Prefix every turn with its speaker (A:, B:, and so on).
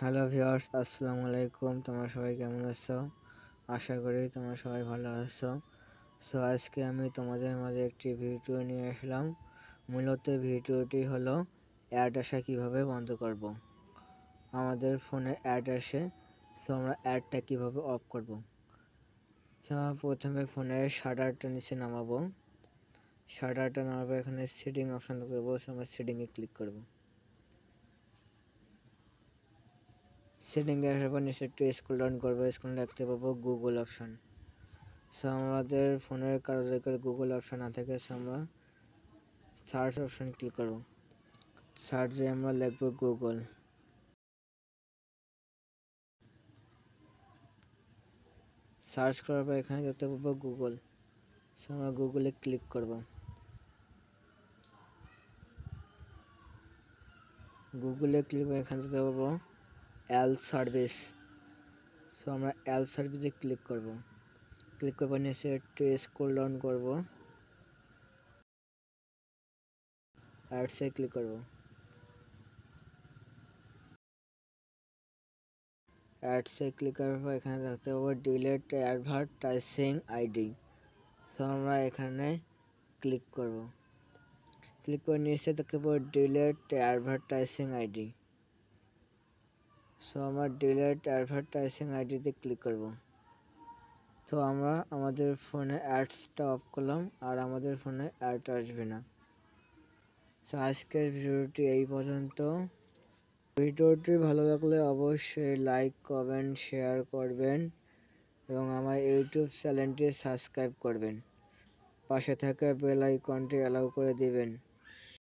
A: Hello viewers, আসসালামু আলাইকুম। তোমরা সবাই কেমন আছো? আশা করি তোমরা সবাই ভালো আছো। আজকে আমি তোমাদের মাঝে একটি ভিডিও নিয়ে আসলাম। মূলত ভিডিওটি হলো অ্যাড আসা কীভাবে বন্ধ করব। আমাদের ফোনে অ্যাড আসে, আমরা অ্যাডটা কীভাবে অফ করব। আমরা প্রথমে ফোনের শাটারটা নিচে নামাবো। শাটারটা নামাবো, এখানে সেটিং অপশান করবো, আমরা সেটিংয়ে ক্লিক করব। সেটিংয়ে আসার পর নিচে একটু স্ক্রল ডাউন করবো, স্ক্রল দেখতে পাবো গুগল অপশান। আমাদের ফোনের কারো যদি গুগল অপশান না থাকে, আমরা সার্চ অপশান ক্লিক করব। সার্চে আমরা লিখব গুগল। সার্চ করার পর এখানে দেখতে পাবো গুগল, আমরা গুগলে ক্লিক করব। গুগলে ক্লিক করে এখানে দেখতে পাবো এল সার্ভিস, আমরা এল সার্ভিসে ক্লিক করব। ক্লিক করবার নিচে একটু স্ক্রল ডাউন করব, অ্যাডসে ক্লিক করব। অ্যাডসে ক্লিক করার পর এখানে দেখতে পাবো ডিলেট অ্যাডভার্টাইজিং আইডি, আমরা এখানে ক্লিক করব। ক্লিক করে নিচে দেখতে পাবো ডিলেট অ্যাডভার্টাইজিং আইডি, আমরা ডিলেট অ্যাডভার্টাইজিং আইডিতে ক্লিক করব। আমরা আমাদের ফোনে অ্যাডসটা অফ করলাম, আর আমাদের ফোনে অ্যাড আসবে না। আজকের ভিডিওটি এই পর্যন্ত। ভিডিওটি ভালো লাগলে অবশ্যই লাইক, কমেন্ট, শেয়ার করবেন এবং আমার ইউটিউব চ্যানেলটি সাবস্ক্রাইব করবেন। পাশে থাকা বেল আইকনটি অ্যালাউ করে দিবেন।